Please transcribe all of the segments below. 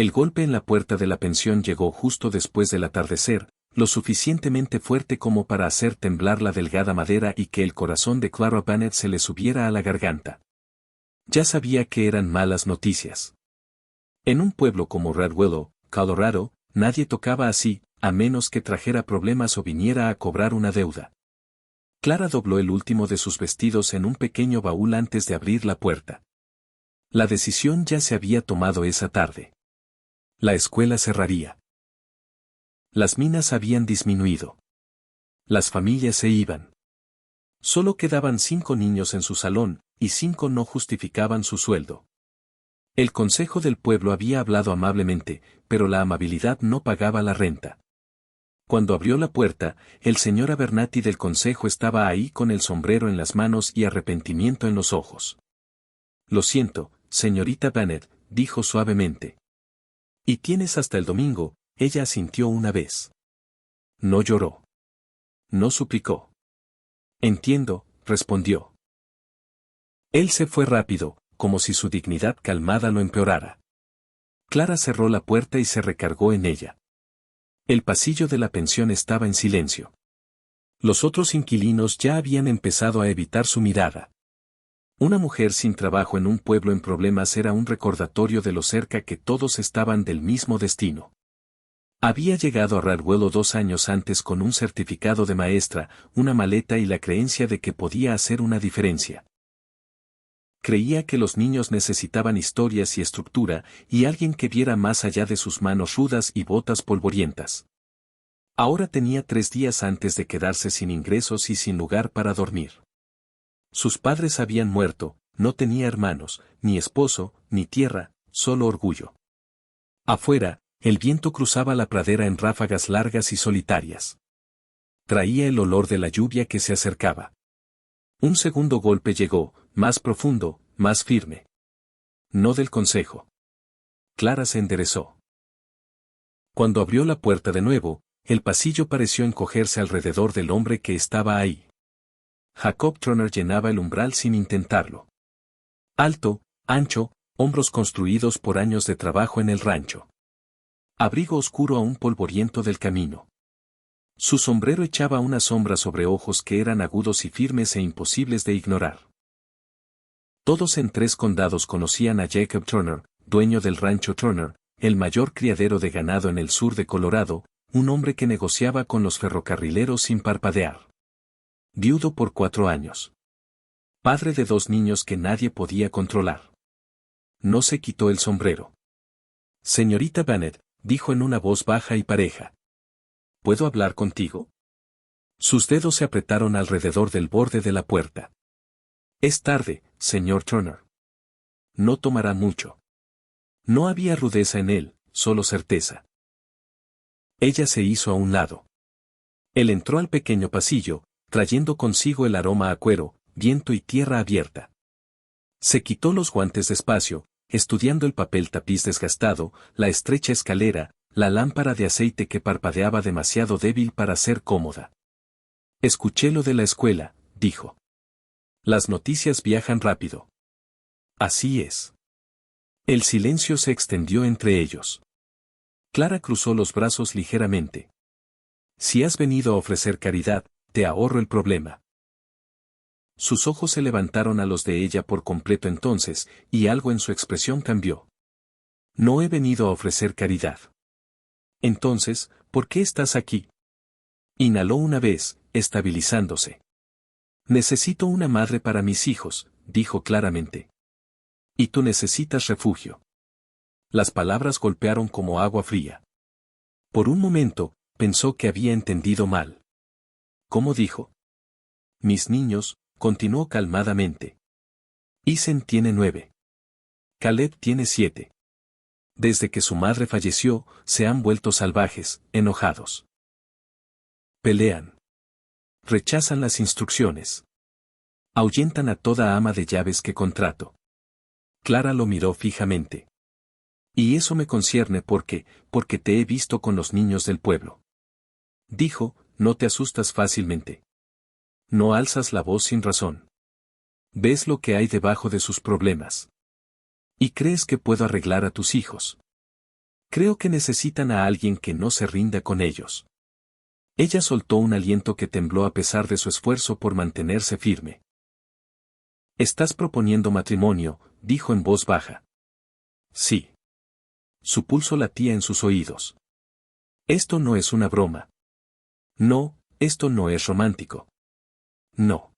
El golpe en la puerta de la pensión llegó justo después del atardecer, lo suficientemente fuerte como para hacer temblar la delgada madera y que el corazón de Clara Bennett se le subiera a la garganta. Ya sabía que eran malas noticias. En un pueblo como Red Willow, Colorado, nadie tocaba así, a menos que trajera problemas o viniera a cobrar una deuda. Clara dobló el último de sus vestidos en un pequeño baúl antes de abrir la puerta. La decisión ya se había tomado esa tarde. La escuela cerraría. Las minas habían disminuido. Las familias se iban. Solo quedaban 5 niños en su salón, y 5 no justificaban su sueldo. El consejo del pueblo había hablado amablemente, pero la amabilidad no pagaba la renta. Cuando abrió la puerta, el señor Abernathy del consejo estaba ahí con el sombrero en las manos y arrepentimiento en los ojos. Lo siento, señorita Bennett, dijo suavemente. Y tienes hasta el domingo, ella asintió una vez. No lloró. No suplicó. Entiendo, respondió. Él se fue rápido, como si su dignidad calmada lo empeorara. Clara cerró la puerta y se recargó en ella. El pasillo de la pensión estaba en silencio. Los otros inquilinos ya habían empezado a evitar su mirada. Una mujer sin trabajo en un pueblo en problemas era un recordatorio de lo cerca que todos estaban del mismo destino. Había llegado a Red Willow 2 años antes con un certificado de maestra, una maleta y la creencia de que podía hacer una diferencia. Creía que los niños necesitaban historias y estructura, y alguien que viera más allá de sus manos rudas y botas polvorientas. Ahora tenía 3 días antes de quedarse sin ingresos y sin lugar para dormir. Sus padres habían muerto, no tenía hermanos, ni esposo, ni tierra, solo orgullo. Afuera, el viento cruzaba la pradera en ráfagas largas y solitarias. Traía el olor de la lluvia que se acercaba. Un segundo golpe llegó, más profundo, más firme. No del consejo. Clara se enderezó. Cuando abrió la puerta de nuevo, el pasillo pareció encogerse alrededor del hombre que estaba ahí. Jacob Turner llenaba el umbral sin intentarlo. Alto, ancho, hombros construidos por años de trabajo en el rancho. Abrigo oscuro aún polvoriento del camino. Su sombrero echaba una sombra sobre ojos que eran agudos y firmes e imposibles de ignorar. Todos en 3 condados conocían a Jacob Turner, dueño del rancho Turner, el mayor criadero de ganado en el sur de Colorado, un hombre que negociaba con los ferrocarrileros sin parpadear. Viudo por 4 años. Padre de 2 niños que nadie podía controlar. No se quitó el sombrero. Señorita Bennett, dijo en una voz baja y pareja. ¿Puedo hablar contigo? Sus dedos se apretaron alrededor del borde de la puerta. Es tarde, señor Turner. No tomará mucho. No había rudeza en él, solo certeza. Ella se hizo a un lado. Él entró al pequeño pasillo, trayendo consigo el aroma a cuero, viento y tierra abierta. Se quitó los guantes despacio, estudiando el papel tapiz desgastado, la estrecha escalera, la lámpara de aceite que parpadeaba demasiado débil para ser cómoda. Escuché lo de la escuela, dijo. Las noticias viajan rápido. Así es. El silencio se extendió entre ellos. Clara cruzó los brazos ligeramente. Si has venido a ofrecer caridad, te ahorro el problema. Sus ojos se levantaron a los de ella por completo entonces, y algo en su expresión cambió. No he venido a ofrecer caridad. Entonces, ¿por qué estás aquí? Inhaló una vez, estabilizándose. Necesito una madre para mis hijos, dijo claramente. Y tú necesitas refugio. Las palabras golpearon como agua fría. Por un momento, pensó que había entendido mal. ¿Cómo dijo? Mis niños, continuó calmadamente. Isen tiene 9. Caleb tiene 7. Desde que su madre falleció, se han vuelto salvajes, enojados. Pelean. Rechazan las instrucciones. Ahuyentan a toda ama de llaves que contrato. Clara lo miró fijamente. Y eso me concierne porque te he visto con los niños del pueblo. Dijo, no te asustas fácilmente. No alzas la voz sin razón. Ves lo que hay debajo de sus problemas. ¿Y crees que puedo arreglar a tus hijos? Creo que necesitan a alguien que no se rinda con ellos. Ella soltó un aliento que tembló a pesar de su esfuerzo por mantenerse firme. «Estás proponiendo matrimonio», dijo en voz baja. «Sí». Su pulso latía en sus oídos. «Esto no es una broma». «No, esto no es romántico». «No».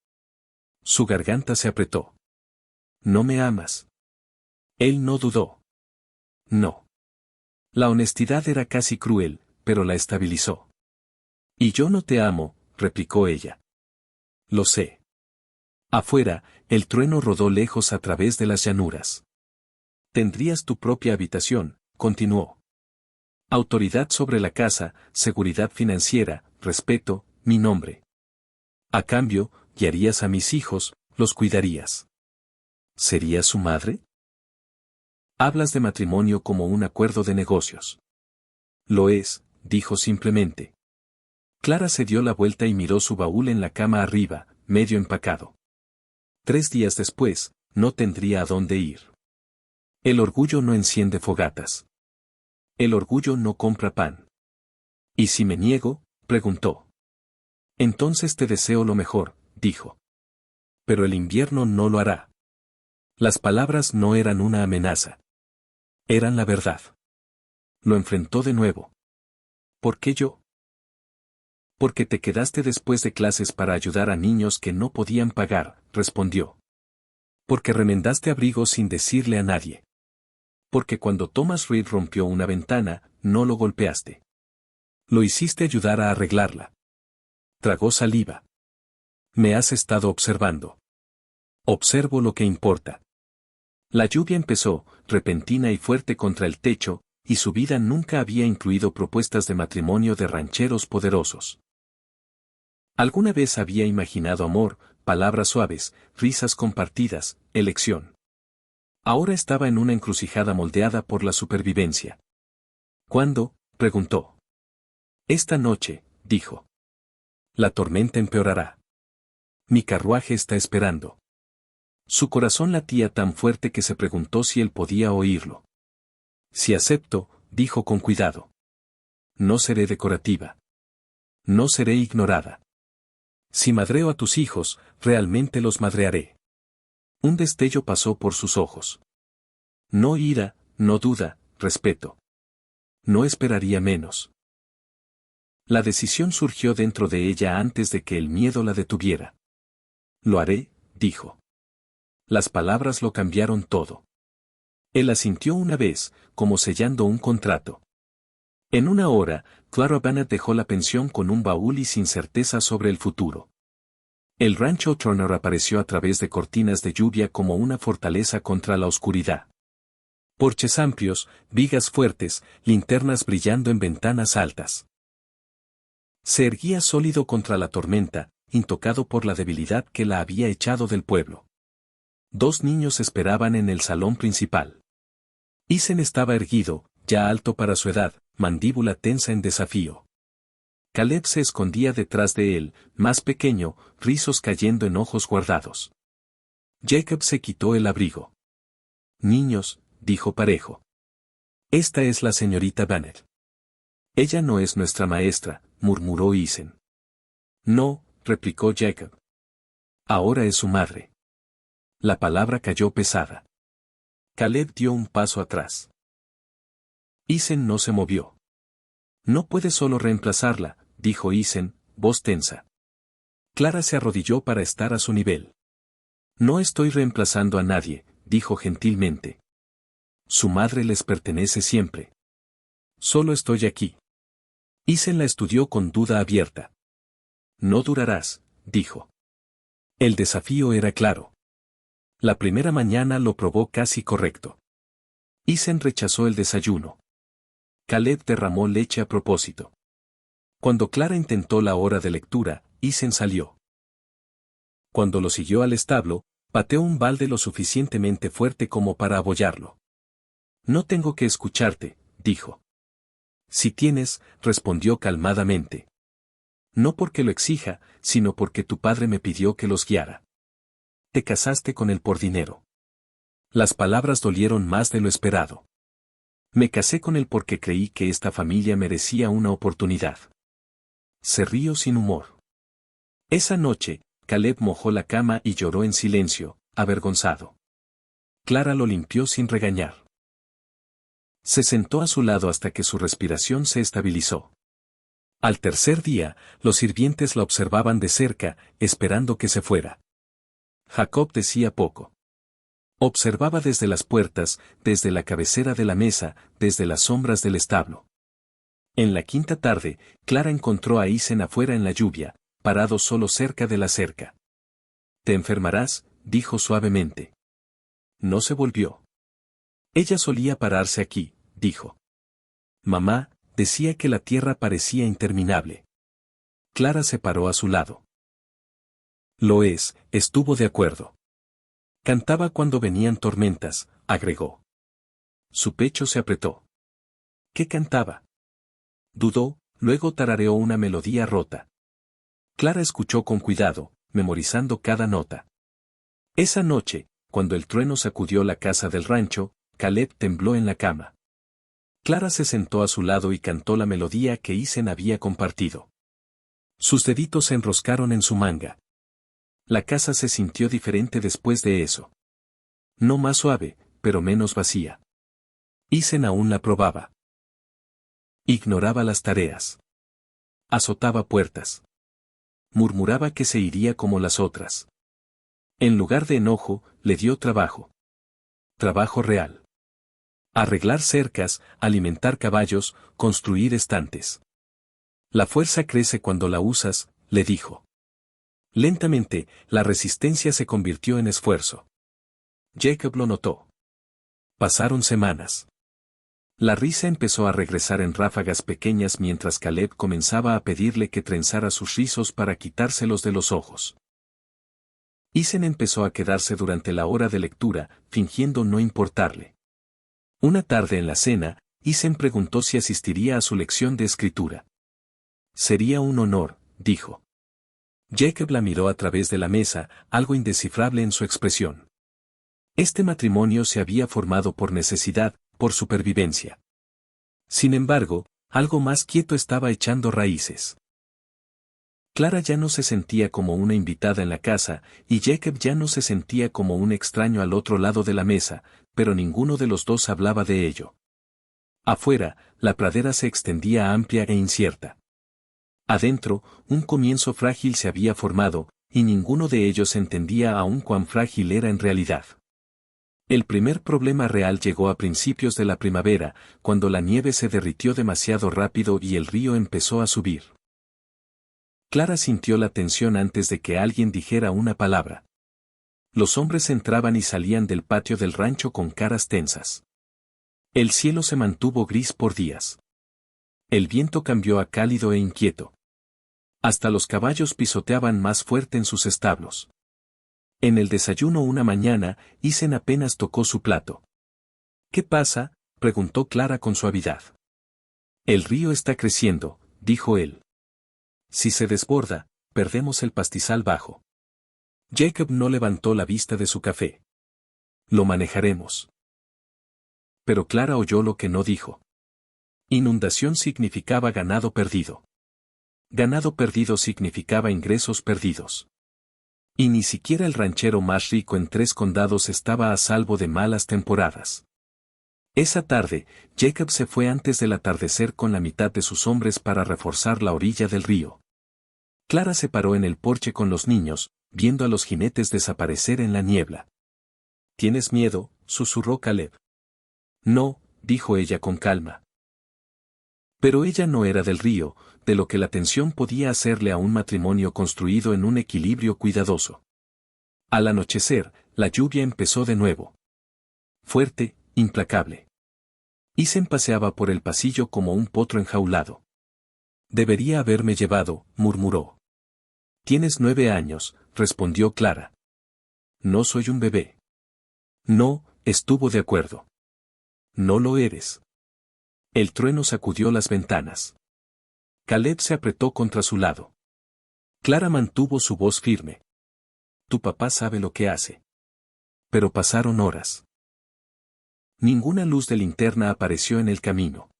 Su garganta se apretó. «¿No me amas?» Él no dudó. «No». La honestidad era casi cruel, pero la estabilizó. «Y yo no te amo», replicó ella. «Lo sé». Afuera, el trueno rodó lejos a través de las llanuras. «Tendrías tu propia habitación», continuó. «Autoridad sobre la casa, seguridad financiera, respeto, mi nombre. A cambio, guiarías a mis hijos, los cuidarías». ¿Serías su madre? Hablas de matrimonio como un acuerdo de negocios. Lo es, dijo simplemente. Clara se dio la vuelta y miró su baúl en la cama arriba, medio empacado. 3 días después, no tendría a dónde ir. El orgullo no enciende fogatas. El orgullo no compra pan. ¿Y si me niego?, preguntó. Entonces te deseo lo mejor, dijo. Pero el invierno no lo hará. Las palabras no eran una amenaza. Eran la verdad. Lo enfrentó de nuevo. ¿Por qué yo? Porque te quedaste después de clases para ayudar a niños que no podían pagar, respondió. Porque remendaste abrigos sin decirle a nadie. Porque cuando Thomas Reed rompió una ventana, no lo golpeaste. Lo hiciste ayudar a arreglarla. Tragó saliva. Me has estado observando. Observo lo que importa. La lluvia empezó, repentina y fuerte contra el techo, y su vida nunca había incluido propuestas de matrimonio de rancheros poderosos. Alguna vez había imaginado amor, palabras suaves, risas compartidas, elección. Ahora estaba en una encrucijada moldeada por la supervivencia. ¿Cuándo?, preguntó. Esta noche, dijo. La tormenta empeorará. Mi carruaje está esperando. Su corazón latía tan fuerte que se preguntó si él podía oírlo. Si acepto, dijo con cuidado. No seré decorativa. No seré ignorada. Si madreo a tus hijos, realmente los madrearé. Un destello pasó por sus ojos. No ira, no duda, respeto. No esperaría menos. La decisión surgió dentro de ella antes de que el miedo la detuviera. Lo haré, dijo. Las palabras lo cambiaron todo. Él asintió una vez, como sellando un contrato. En 1 hora, Clara Bennett dejó la pensión con un baúl y sin certeza sobre el futuro. El rancho Turner apareció a través de cortinas de lluvia como una fortaleza contra la oscuridad. Porches amplios, vigas fuertes, linternas brillando en ventanas altas. Se erguía sólido contra la tormenta, intocado por la debilidad que la había echado del pueblo. 2 niños esperaban en el salón principal. Isen estaba erguido, ya alto para su edad, mandíbula tensa en desafío. Caleb se escondía detrás de él, más pequeño, rizos cayendo en ojos guardados. Jacob se quitó el abrigo. Niños, dijo parejo. Esta es la señorita Bennett. Ella no es nuestra maestra, murmuró Isen. No, replicó Jacob. Ahora es su madre. La palabra cayó pesada. Caleb dio un paso atrás. Isen no se movió. No puede solo reemplazarla, dijo Isen, voz tensa. Clara se arrodilló para estar a su nivel. No estoy reemplazando a nadie, dijo gentilmente. Su madre les pertenece siempre. Solo estoy aquí. Isen la estudió con duda abierta. No durarás, dijo. El desafío era claro. La primera mañana lo probó casi correcto. Isen rechazó el desayuno. Caleb derramó leche a propósito. Cuando Clara intentó la hora de lectura, Isen salió. Cuando lo siguió al establo, pateó un balde lo suficientemente fuerte como para abollarlo. No tengo que escucharte, dijo. Si tienes, respondió calmadamente. No porque lo exija, sino porque tu padre me pidió que los guiara. Te casaste con él por dinero. Las palabras dolieron más de lo esperado. Me casé con él porque creí que esta familia merecía una oportunidad. Se rió sin humor. Esa noche, Caleb mojó la cama y lloró en silencio, avergonzado. Clara lo limpió sin regañar. Se sentó a su lado hasta que su respiración se estabilizó. Al tercer día, los sirvientes la observaban de cerca, esperando que se fuera. Jacob decía poco. Observaba desde las puertas, desde la cabecera de la mesa, desde las sombras del establo. En la quinta tarde, Clara encontró a Isen afuera en la lluvia, parado solo cerca de la cerca. «Te enfermarás», dijo suavemente. No se volvió. «Ella solía pararse aquí», dijo. «Mamá», decía que la tierra parecía interminable. Clara se paró a su lado. «Lo es», estuvo de acuerdo. «Cantaba cuando venían tormentas», agregó. Su pecho se apretó. ¿Qué cantaba? Dudó, luego tarareó una melodía rota. Clara escuchó con cuidado, memorizando cada nota. Esa noche, cuando el trueno sacudió la casa del rancho, Caleb tembló en la cama. Clara se sentó a su lado y cantó la melodía que Isen había compartido. Sus deditos se enroscaron en su manga. La casa se sintió diferente después de eso. No más suave, pero menos vacía. Isen aún la probaba. Ignoraba las tareas. Azotaba puertas. Murmuraba que se iría como las otras. En lugar de enojo, le dio trabajo. Trabajo real. Arreglar cercas, alimentar caballos, construir estantes. La fuerza crece cuando la usas, le dijo. Lentamente, la resistencia se convirtió en esfuerzo. Jacob lo notó. Pasaron semanas. La risa empezó a regresar en ráfagas pequeñas mientras Caleb comenzaba a pedirle que trenzara sus rizos para quitárselos de los ojos. Isen empezó a quedarse durante la hora de lectura, fingiendo no importarle. Una tarde en la cena, Isen preguntó si asistiría a su lección de escritura. Sería un honor, dijo. Jacob la miró a través de la mesa, algo indescifrable en su expresión. Este matrimonio se había formado por necesidad, por supervivencia. Sin embargo, algo más quieto estaba echando raíces. Clara ya no se sentía como una invitada en la casa, y Jacob ya no se sentía como un extraño al otro lado de la mesa, pero ninguno de los dos hablaba de ello. Afuera, la pradera se extendía amplia e incierta. Adentro, un comienzo frágil se había formado, y ninguno de ellos entendía aún cuán frágil era en realidad. El primer problema real llegó a principios de la primavera, cuando la nieve se derritió demasiado rápido y el río empezó a subir. Clara sintió la tensión antes de que alguien dijera una palabra. Los hombres entraban y salían del patio del rancho con caras tensas. El cielo se mantuvo gris por días. El viento cambió a cálido e inquieto. Hasta los caballos pisoteaban más fuerte en sus establos. En el desayuno una mañana, Isen apenas tocó su plato. ¿Qué pasa?, preguntó Clara con suavidad. El río está creciendo, dijo él. Si se desborda, perdemos el pastizal bajo. Jacob no levantó la vista de su café. Lo manejaremos. Pero Clara oyó lo que no dijo. Inundación significaba ganado perdido. Ganado perdido significaba ingresos perdidos. Y ni siquiera el ranchero más rico en 3 condados estaba a salvo de malas temporadas. Esa tarde, Jacob se fue antes del atardecer con la mitad de sus hombres para reforzar la orilla del río. Clara se paró en el porche con los niños, viendo a los jinetes desaparecer en la niebla. ¿Tienes miedo?, susurró Caleb. No, dijo ella con calma. Pero ella no era del río, de lo que la tensión podía hacerle a un matrimonio construido en un equilibrio cuidadoso. Al anochecer, la lluvia empezó de nuevo. Fuerte, implacable. Isen paseaba por el pasillo como un potro enjaulado. Debería haberme llevado, murmuró. Tienes 9 años, respondió Clara. No soy un bebé. No, estuvo de acuerdo. No lo eres. El trueno sacudió las ventanas. Caleb se apretó contra su lado. Clara mantuvo su voz firme. Tu papá sabe lo que hace. Pero pasaron horas. Ninguna luz de linterna apareció en el camino.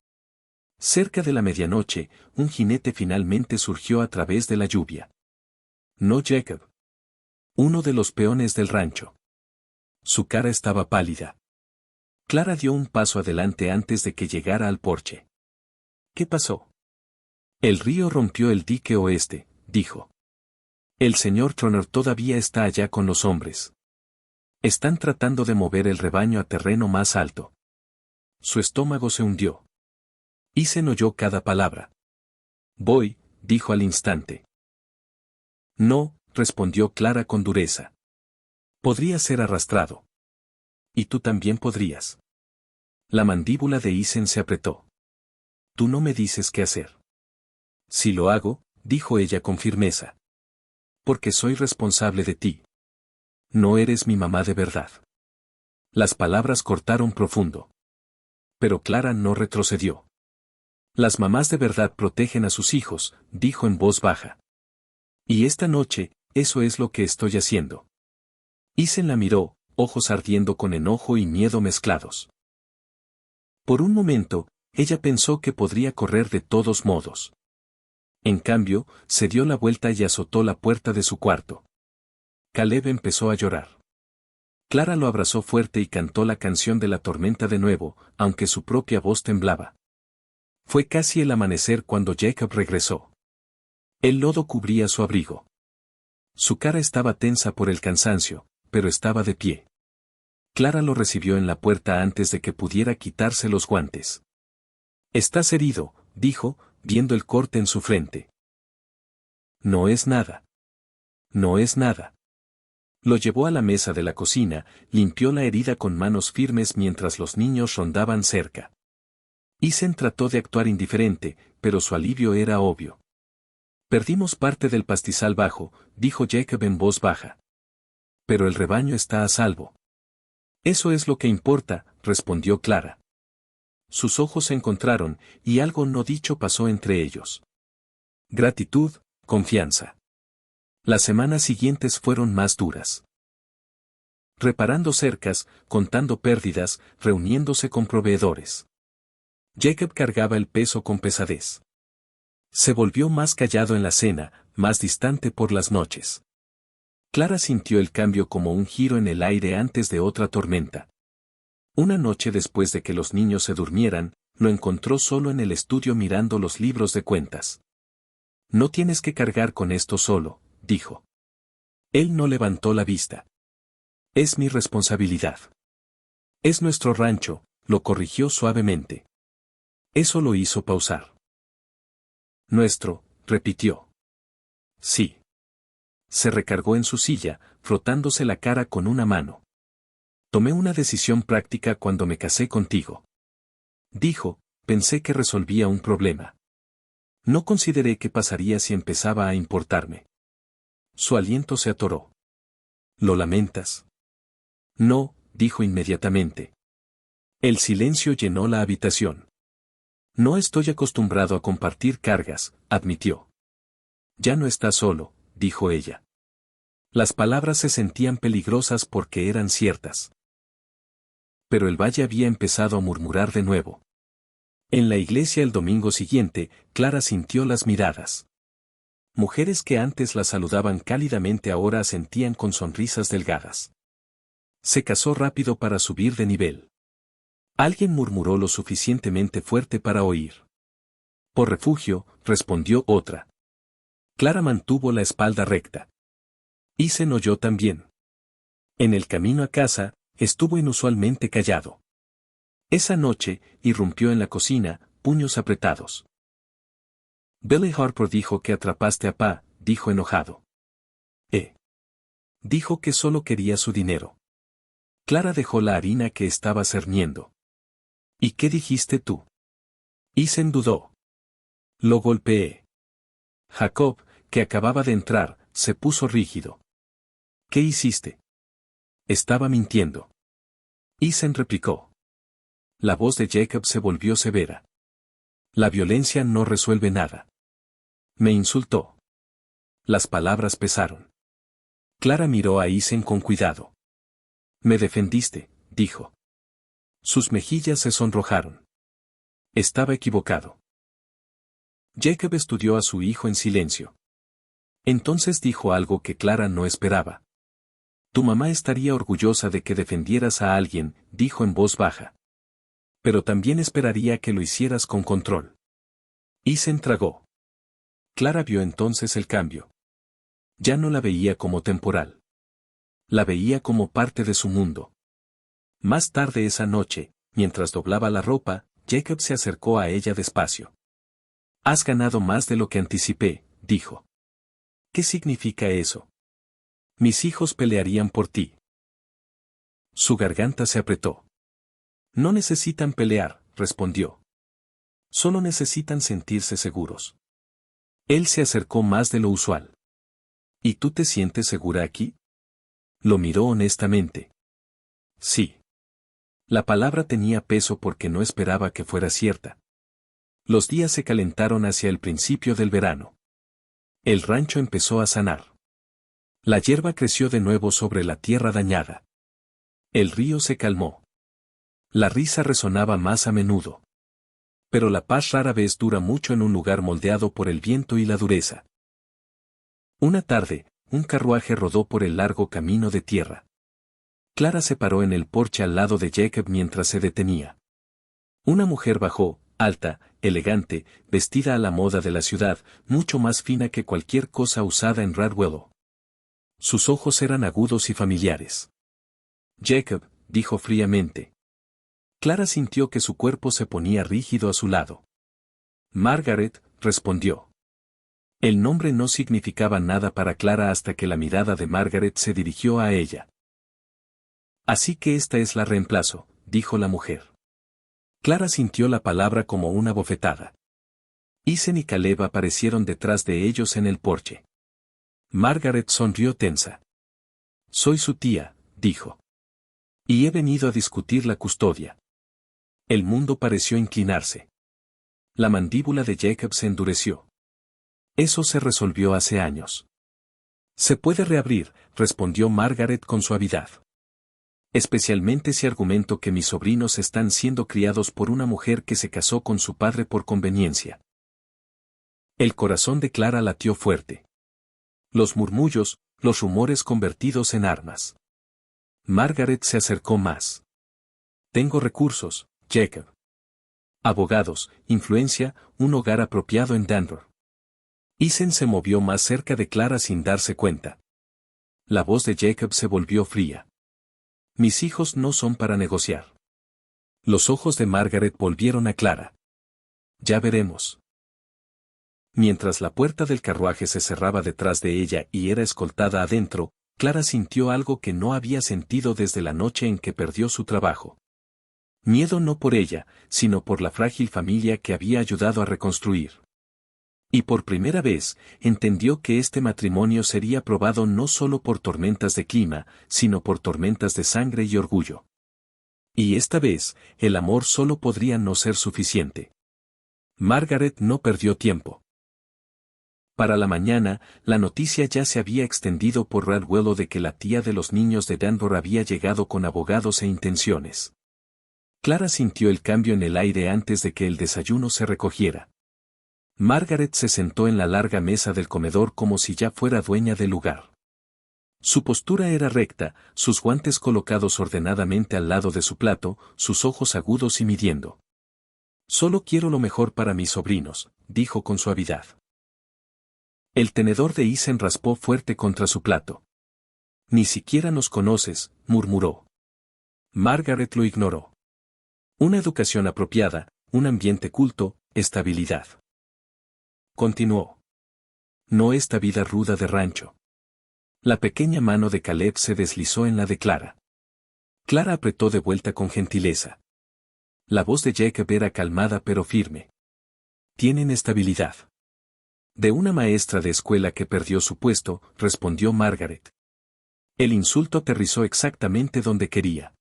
Cerca de la medianoche, un jinete finalmente surgió a través de la lluvia. No Jacob. Uno de los peones del rancho. Su cara estaba pálida. Clara dio un paso adelante antes de que llegara al porche. ¿Qué pasó? El río rompió el dique oeste, dijo. El señor Troner todavía está allá con los hombres. Están tratando de mover el rebaño a terreno más alto. Su estómago se hundió. Ethan oyó cada palabra. Voy, dijo al instante. No, respondió Clara con dureza. Podría ser arrastrado. Y tú también podrías. La mandíbula de Ethan se apretó. Tú no me dices qué hacer. Si lo hago, dijo ella con firmeza. Porque soy responsable de ti. No eres mi mamá de verdad. Las palabras cortaron profundo. Pero Clara no retrocedió. Las mamás de verdad protegen a sus hijos, dijo en voz baja. Y esta noche, eso es lo que estoy haciendo. Ethan la miró, ojos ardiendo con enojo y miedo mezclados. Por un momento, ella pensó que podría correr de todos modos. En cambio, se dio la vuelta y azotó la puerta de su cuarto. Caleb empezó a llorar. Clara lo abrazó fuerte y cantó la canción de la tormenta de nuevo, aunque su propia voz temblaba. Fue casi el amanecer cuando Jacob regresó. El lodo cubría su abrigo. Su cara estaba tensa por el cansancio, pero estaba de pie. Clara lo recibió en la puerta antes de que pudiera quitarse los guantes. «Estás herido», dijo, viendo el corte en su frente. «No es nada. No es nada». Lo llevó a la mesa de la cocina, limpió la herida con manos firmes mientras los niños rondaban cerca. Ethan trató de actuar indiferente, pero su alivio era obvio. «Perdimos parte del pastizal bajo», dijo Jacob en voz baja. «Pero el rebaño está a salvo». «Eso es lo que importa», respondió Clara. Sus ojos se encontraron, y algo no dicho pasó entre ellos. Gratitud, confianza. Las semanas siguientes fueron más duras. Reparando cercas, contando pérdidas, reuniéndose con proveedores. Jacob cargaba el peso con pesadez. Se volvió más callado en la cena, más distante por las noches. Clara sintió el cambio como un giro en el aire antes de otra tormenta. Una noche después de que los niños se durmieran, lo encontró solo en el estudio mirando los libros de cuentas. «No tienes que cargar con esto solo», dijo. Él no levantó la vista. «Es mi responsabilidad. Es nuestro rancho», lo corrigió suavemente. Eso lo hizo pausar. «Nuestro», repitió. «Sí». Se recargó en su silla, frotándose la cara con una mano. «Tomé una decisión práctica cuando me casé contigo». Dijo, «pensé que resolvía un problema. No consideré qué pasaría si empezaba a importarme». Su aliento se atoró. «¿Lo lamentas?» «No», dijo inmediatamente. El silencio llenó la habitación. «No estoy acostumbrado a compartir cargas», admitió. «Ya no estás solo», dijo ella. Las palabras se sentían peligrosas porque eran ciertas. Pero el valle había empezado a murmurar de nuevo. En la iglesia el domingo siguiente, Clara sintió las miradas. Mujeres que antes la saludaban cálidamente ahora asentían con sonrisas delgadas. Se casó rápido para subir de nivel. Alguien murmuró lo suficientemente fuerte para oír. «Por refugio», respondió otra. Clara mantuvo la espalda recta. Ethan oyó también. En el camino a casa, estuvo inusualmente callado. Esa noche, irrumpió en la cocina, puños apretados. «Billy Harper dijo que atrapaste a Pa», dijo enojado. Dijo que solo quería su dinero. Clara dejó la harina que estaba cerniendo. «¿Y qué dijiste tú?» Ethan dudó. «Lo golpeé». Jacob, que acababa de entrar, se puso rígido. «¿Qué hiciste?» «Estaba mintiendo». Ethan replicó. La voz de Jacob se volvió severa. «La violencia no resuelve nada». «Me insultó». Las palabras pesaron. Clara miró a Ethan con cuidado. «Me defendiste», dijo. Sus mejillas se sonrojaron. Estaba equivocado. Jacob estudió a su hijo en silencio. Entonces dijo algo que Clara no esperaba. Tu mamá estaría orgullosa de que defendieras a alguien, dijo en voz baja. Pero también esperaría que lo hicieras con control. Ethan tragó. Clara vio entonces el cambio. Ya no la veía como temporal. La veía como parte de su mundo. Más tarde esa noche, mientras doblaba la ropa, Jacob se acercó a ella despacio. Has ganado más de lo que anticipé, dijo. ¿Qué significa eso? Mis hijos pelearían por ti. Su garganta se apretó. No necesitan pelear, respondió. Solo necesitan sentirse seguros. Él se acercó más de lo usual. ¿Y tú te sientes segura aquí? Lo miró honestamente. Sí. La palabra tenía peso porque no esperaba que fuera cierta. Los días se calentaron hacia el principio del verano. El rancho empezó a sanar. La hierba creció de nuevo sobre la tierra dañada. El río se calmó. La risa resonaba más a menudo. Pero la paz rara vez dura mucho en un lugar moldeado por el viento y la dureza. Una tarde, un carruaje rodó por el largo camino de tierra. Clara se paró en el porche al lado de Jacob mientras se detenía. Una mujer bajó, alta, elegante, vestida a la moda de la ciudad, mucho más fina que cualquier cosa usada en Radwell. Sus ojos eran agudos y familiares. Jacob, dijo fríamente. Clara sintió que su cuerpo se ponía rígido a su lado. Margaret, respondió. El nombre no significaba nada para Clara hasta que la mirada de Margaret se dirigió a ella. Así que esta es la reemplazo, dijo la mujer. Clara sintió la palabra como una bofetada. Ethan y Caleb aparecieron detrás de ellos en el porche. Margaret sonrió tensa. Soy su tía, dijo. Y he venido a discutir la custodia. El mundo pareció inclinarse. La mandíbula de Jacob se endureció. Eso se resolvió hace años. Se puede reabrir, respondió Margaret con suavidad. Especialmente si argumento que mis sobrinos están siendo criados por una mujer que se casó con su padre por conveniencia. El corazón de Clara latió fuerte. Los murmullos, los rumores convertidos en armas. Margaret se acercó más. Tengo recursos, Jacob. Abogados, influencia, un hogar apropiado en Danvers. Ethan se movió más cerca de Clara sin darse cuenta. La voz de Jacob se volvió fría. Mis hijos no son para negociar. Los ojos de Margaret volvieron a Clara. Ya veremos. Mientras la puerta del carruaje se cerraba detrás de ella y era escoltada adentro, Clara sintió algo que no había sentido desde la noche en que perdió su trabajo. Miedo no por ella, sino por la frágil familia que había ayudado a reconstruir. Y por primera vez, entendió que este matrimonio sería probado no solo por tormentas de clima, sino por tormentas de sangre y orgullo. Y esta vez, el amor solo podría no ser suficiente. Margaret no perdió tiempo. Para la mañana, la noticia ya se había extendido por Radwell de que la tía de los niños de Danvers había llegado con abogados e intenciones. Clara sintió el cambio en el aire antes de que el desayuno se recogiera. Margaret se sentó en la larga mesa del comedor como si ya fuera dueña del lugar. Su postura era recta, sus guantes colocados ordenadamente al lado de su plato, sus ojos agudos y midiendo. Solo quiero lo mejor para mis sobrinos, dijo con suavidad. El tenedor de Ethan raspó fuerte contra su plato. Ni siquiera nos conoces, murmuró. Margaret lo ignoró. Una educación apropiada, un ambiente culto, estabilidad. Continuó. No esta vida ruda de rancho. La pequeña mano de Caleb se deslizó en la de Clara. Clara apretó de vuelta con gentileza. La voz de Jacob era calmada pero firme. Tienen estabilidad. De una maestra de escuela que perdió su puesto, respondió Margaret. El insulto aterrizó exactamente donde quería.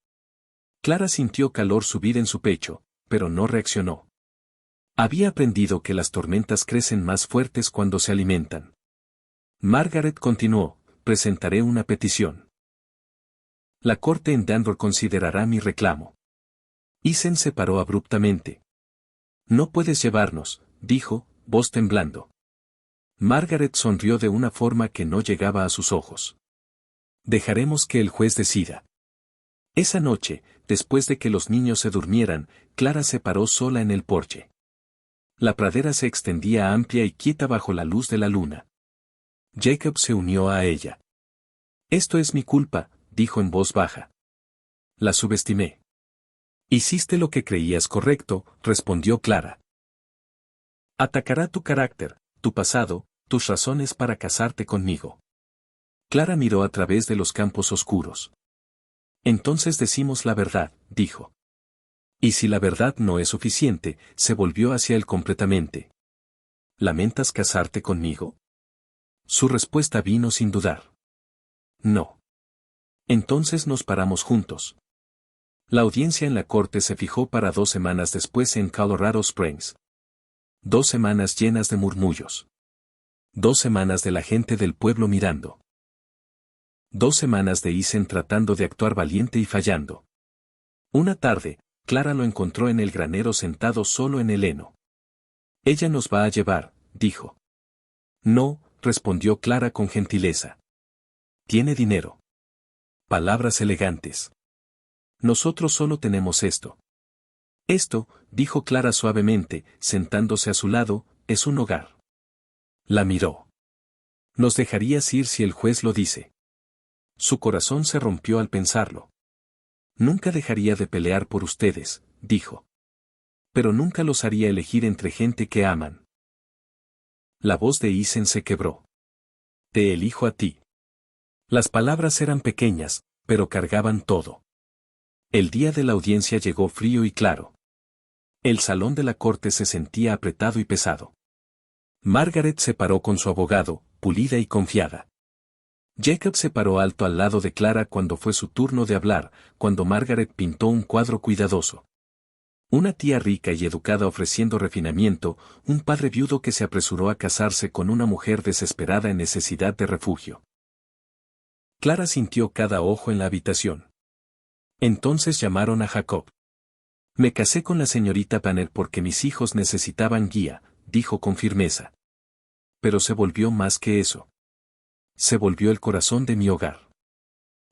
Clara sintió calor subir en su pecho, pero no reaccionó. Había aprendido que las tormentas crecen más fuertes cuando se alimentan. Margaret continuó, presentaré una petición. La corte en Danvers considerará mi reclamo. Isen se paró abruptamente. No puedes llevarnos, dijo, voz temblando. Margaret sonrió de una forma que no llegaba a sus ojos. Dejaremos que el juez decida. Esa noche, después de que los niños se durmieran, Clara se paró sola en el porche. La pradera se extendía amplia y quieta bajo la luz de la luna. Jacob se unió a ella. Esto es mi culpa, dijo en voz baja. La subestimé. Hiciste lo que creías correcto, respondió Clara. Atacará tu carácter, tu pasado, tus razones para casarte conmigo. Clara miró a través de los campos oscuros. Entonces decimos la verdad, dijo. Y si la verdad no es suficiente, se volvió hacia él completamente. ¿Lamentas casarte conmigo? Su respuesta vino sin dudar. No. Entonces nos paramos juntos. La audiencia en la corte se fijó para 2 semanas después en Colorado Springs. 2 semanas llenas de murmullos. 2 semanas de la gente del pueblo mirando. 2 semanas de Isen tratando de actuar valiente y fallando. Una tarde, Clara lo encontró en el granero sentado solo en el heno. Ella nos va a llevar, dijo. No, respondió Clara con gentileza. Tiene dinero. Palabras elegantes. Nosotros solo tenemos esto. Esto, dijo Clara suavemente, sentándose a su lado, es un hogar. La miró. Nos dejarías ir si el juez lo dice. Su corazón se rompió al pensarlo. Nunca dejaría de pelear por ustedes, dijo. Pero nunca los haría elegir entre gente que aman. La voz de Isen se quebró. Te elijo a ti. Las palabras eran pequeñas, pero cargaban todo. El día de la audiencia llegó frío y claro. El salón de la corte se sentía apretado y pesado. Margaret se paró con su abogado, pulida y confiada. Jacob se paró alto al lado de Clara cuando fue su turno de hablar, cuando Margaret pintó un cuadro cuidadoso. Una tía rica y educada ofreciendo refinamiento, un padre viudo que se apresuró a casarse con una mujer desesperada en necesidad de refugio. Clara sintió cada ojo en la habitación. Entonces llamaron a Jacob. Me casé con la señorita Banner porque mis hijos necesitaban guía, dijo con firmeza. Pero se volvió más que eso. Se volvió el corazón de mi hogar.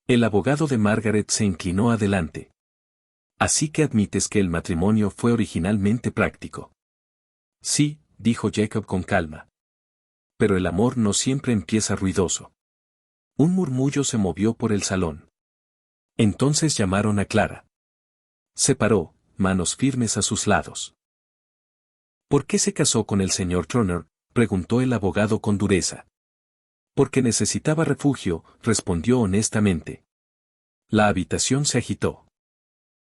El abogado de Margaret se inclinó adelante. Así que admites que el matrimonio fue originalmente práctico. Sí, dijo Jacob con calma. Pero el amor no siempre empieza ruidoso. Un murmullo se movió por el salón. Entonces llamaron a Clara. Se paró, manos firmes a sus lados. ¿Por qué se casó con el señor Turner?, preguntó el abogado con dureza. Porque necesitaba refugio, respondió honestamente. La habitación se agitó.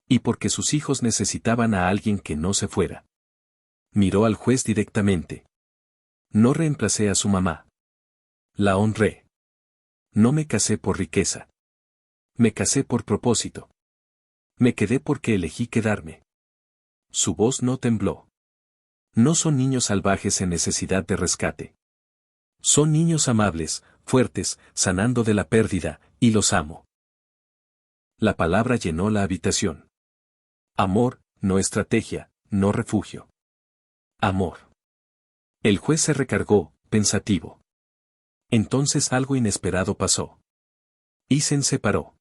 Y porque sus hijos necesitaban a alguien que no se fuera. Miró al juez directamente. No reemplacé a su mamá. La honré. No me casé por riqueza. Me casé por propósito. Me quedé porque elegí quedarme. Su voz no tembló. No son niños salvajes en necesidad de rescate. Son niños amables, fuertes, sanando de la pérdida, y los amo. La palabra llenó la habitación. Amor, no estrategia, no refugio. Amor. El juez se recargó, pensativo. Entonces algo inesperado pasó. Isen se paró.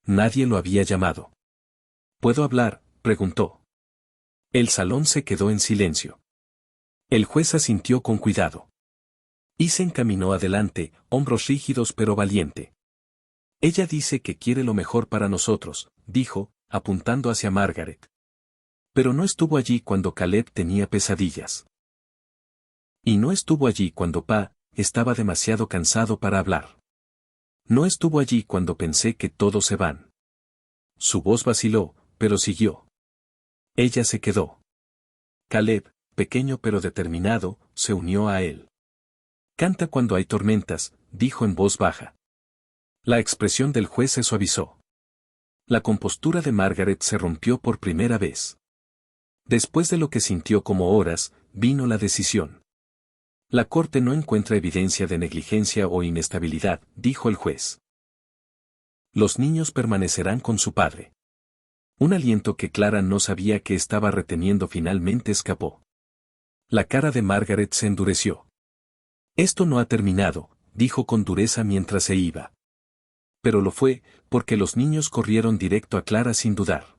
Nadie lo había llamado. ¿Puedo hablar?, preguntó. El salón se quedó en silencio. El juez asintió con cuidado. Isen caminó adelante, hombros rígidos pero valiente. Ella dice que quiere lo mejor para nosotros, dijo, apuntando hacia Margaret. Pero no estuvo allí cuando Caleb tenía pesadillas. Y no estuvo allí cuando Pa estaba demasiado cansado para hablar. No estuvo allí cuando pensé que todos se van. Su voz vaciló, pero siguió. Ella se quedó. Caleb, pequeño pero determinado, se unió a él. Canta cuando hay tormentas, dijo en voz baja. La expresión del juez se suavizó. La compostura de Margaret se rompió por primera vez. Después de lo que sintió como horas, vino la decisión. La corte no encuentra evidencia de negligencia o inestabilidad, dijo el juez. Los niños permanecerán con su padre. Un aliento que Clara no sabía que estaba reteniendo finalmente escapó. La cara de Margaret se endureció. Esto no ha terminado, dijo con dureza mientras se iba. Pero lo fue, porque los niños corrieron directo a Clara sin dudar.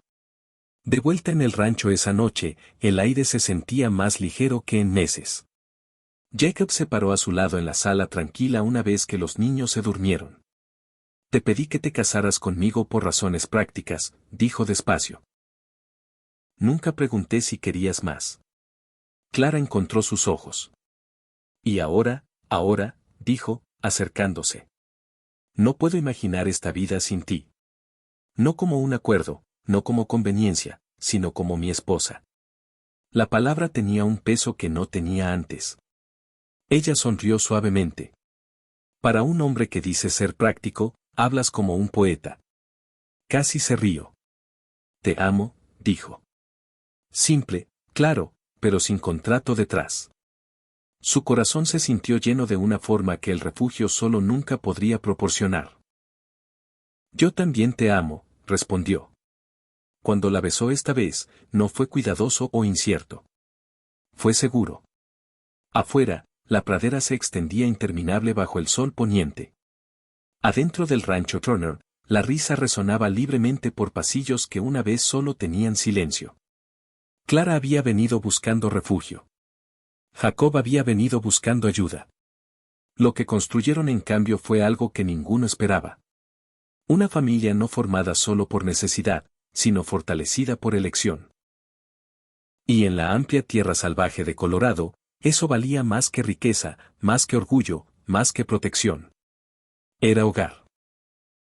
De vuelta en el rancho esa noche, el aire se sentía más ligero que en meses. Jacob se paró a su lado en la sala tranquila una vez que los niños se durmieron. Te pedí que te casaras conmigo por razones prácticas, dijo despacio. Nunca pregunté si querías más. Clara encontró sus ojos. Y ahora, dijo, acercándose. No puedo imaginar esta vida sin ti. No como un acuerdo, no como conveniencia, sino como mi esposa. La palabra tenía un peso que no tenía antes. Ella sonrió suavemente. Para un hombre que dice ser práctico, hablas como un poeta. Casi se rió. Te amo, dijo. Simple, claro, pero sin contrato detrás. Su corazón se sintió lleno de una forma que el refugio solo nunca podría proporcionar. Yo también te amo, respondió. Cuando la besó esta vez, no fue cuidadoso o incierto. Fue seguro. Afuera, la pradera se extendía interminable bajo el sol poniente. Adentro del rancho Turner, la risa resonaba libremente por pasillos que una vez solo tenían silencio. Clara había venido buscando refugio. Jacob había venido buscando ayuda. Lo que construyeron en cambio fue algo que ninguno esperaba. Una familia no formada solo por necesidad, sino fortalecida por elección. Y en la amplia tierra salvaje de Colorado, eso valía más que riqueza, más que orgullo, más que protección. Era hogar.